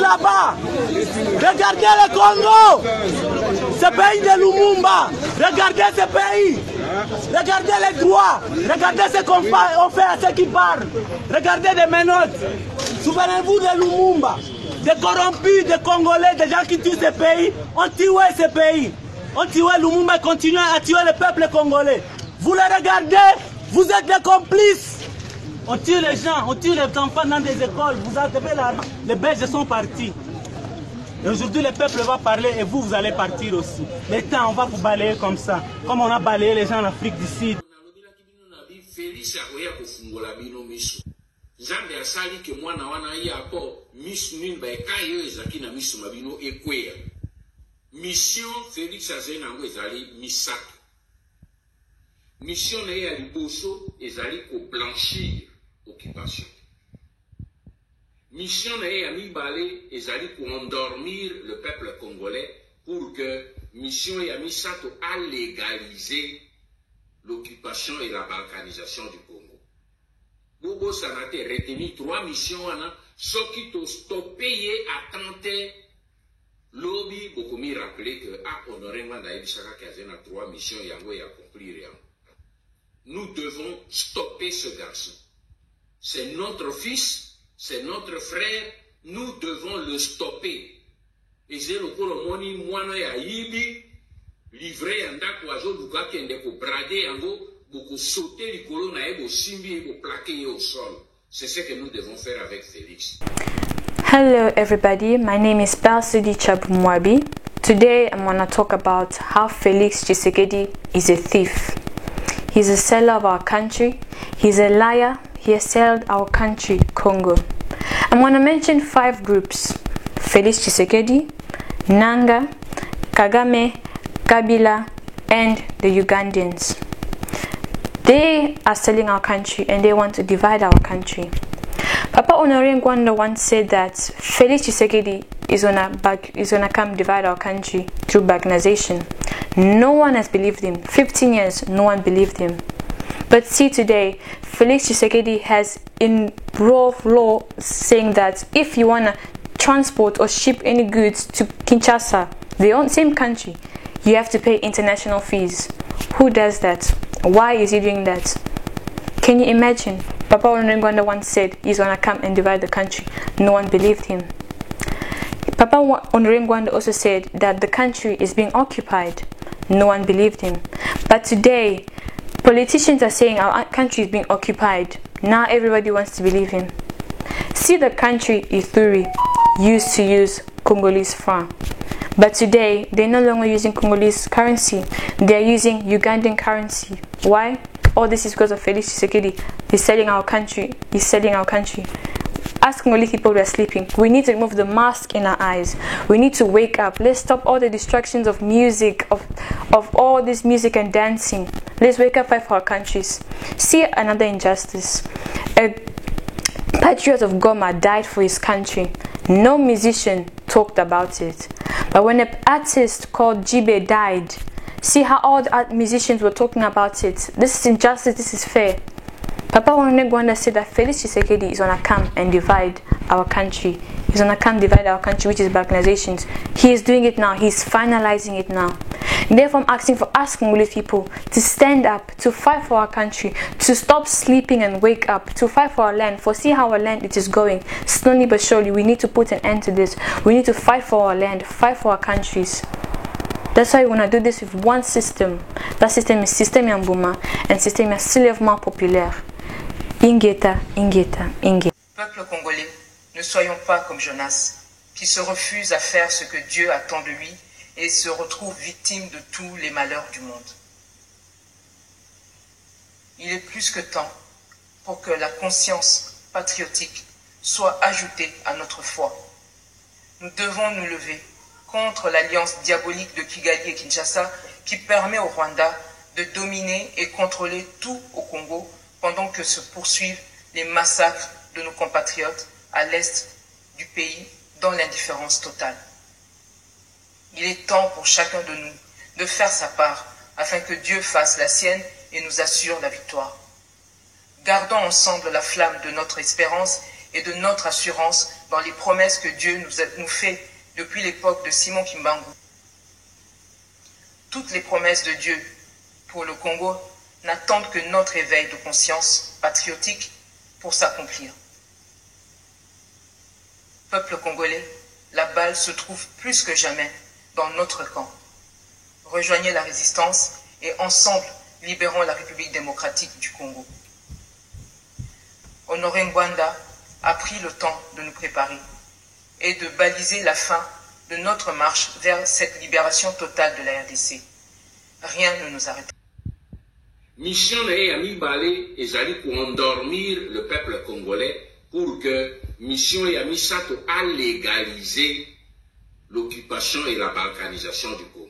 là-bas. Regardez le Congo, ce pays de Lumumba. Regardez ce pays. Regardez les droits. Regardez ce qu'on fait à ceux qui parlent. Regardez des menottes. Souvenez-vous de Lumumba. Des corrompus, des Congolais, des gens qui tuent ce pays. On tué ce pays. On tué Lumumba et continue à tuer le peuple congolais. Vous le regardez, vous êtes des complices. On tue les gens, on tue les enfants dans des écoles. Vous avez l'argent. Les Belges sont partis. Et aujourd'hui, le peuple va parler et vous allez partir aussi. Le temps, on va vous balayer comme ça. Comme on a balayé les gens en Afrique du Sud. Nzambe asali ke mwana wana yako misu nimba ekayo ezaki na misu mabino ekwea. Mission Félix Azena ngo ezali misato. Mission na ya liboso ezali ko blanchir occupation. Mission na ya mibale ezali ko endormir le peuple congolais pour que mission ya misato a légaliser l'occupation et la balkanisation du Congo. Bobo Sanate retenu 3 missions wana soki to stopper attenter lobby beaucoup mi rappeler que Honoré Nganda Ebisaka Kazena 3 missions yango ya accomplir yango. Nous devons stopper ce garçon. C'est notre fils, c'est notre frère, nous devons le stopper. Et c'est le moni mwana ya yibi livré yanda kwa zo duka kende ko brader yango. C'est ce que nous devons faire avec Félix. Hello everybody, my name is Balsidi Chabumwabi. Today I'm going to talk about how Felix Tshisekedi is a thief. He's a seller of our country, he's a liar, he has sold our country, Congo. I'm going to mention 5 groups: Felix Tshisekedi, Nanga, Kagame, Kabila, and the Ugandans. They are selling our country and they want to divide our country. Papa Honoré Ngwanda once said that Felix Tshisekedi is gonna come divide our country through balkanization. No one has believed him. 15 years, no one believed him. But see today, Felix Tshisekedi has in raw law saying that if you wanna transport or ship any goods to Kinshasa, the same country, you have to pay international fees. Who does that? Why is he doing that? Can you imagine? Papa Honoré Ngwanda once said he's gonna come and divide the country. No one believed him. Papa Honoré Ngwanda also said that the country is being occupied. No one believed him. But today, politicians are saying our country is being occupied. Now everybody wants to believe him. See, the country Ituri used to use Congolese franc. But today, they're no longer using Congolese currency. They're using Ugandan currency. Why? All this is because of Felix Tshisekedi. He's selling our country. He's selling our country. As Congolese people, we are sleeping. We need to remove the mask in our eyes. We need to wake up. Let's stop all the distractions of music, of all this music and dancing. Let's wake up, fight for our countries. See another injustice. A patriot of Goma died for his country. No musician talked about it. But when an artist called Jibe died, see how all the musicians were talking about it. This is injustice, this is fair. Papa Honoré Ngwanda said that Felix Tshisekedi is going to come and divide our country. He's going to come divide our country, which is balkanizations. He is doing it now. He's finalizing it now. And therefore, I'm asking for Congolese people to stand up, to fight for our country, to stop sleeping and wake up, to fight for our land, for see how our land it is going. Slowly but surely, we need to put an end to this. We need to fight for our land, fight for our countries. That's why we want to do this with one system. That system is Système Yambouma and Système ya Soulèvement Populaire. Ingeta, Ingeta, Ingeta. Peuple congolais, ne soyons pas comme Jonas, qui se refuse à faire ce que Dieu attend de lui et se retrouve victime de tous les malheurs du monde. Il est plus que temps pour que la conscience patriotique soit ajoutée à notre foi. Nous devons nous lever contre l'alliance diabolique de Kigali et Kinshasa qui permet au Rwanda de dominer et contrôler tout au Congo pendant que se poursuivent les massacres de nos compatriotes à l'est du pays dans l'indifférence totale. Il est temps pour chacun de nous de faire sa part afin que Dieu fasse la sienne et nous assure la victoire. Gardons ensemble la flamme de notre espérance et de notre assurance dans les promesses que Dieu nous fait depuis l'époque de Simon Kimbangu. Toutes les promesses de Dieu pour le Congo n'attendent que notre éveil de conscience patriotique pour s'accomplir. Peuple congolais, la balle se trouve plus que jamais dans notre camp. Rejoignez la résistance et ensemble, libérons la République démocratique du Congo. Honoré Ngwanda a pris le temps de nous préparer et de baliser la fin de notre marche vers cette libération totale de la RDC. Rien ne nous arrête. Mission de Yami Balé ezali pour endormir le peuple congolais pour que mission Yami Sato a légalisé l'occupation et la balkanisation du Congo.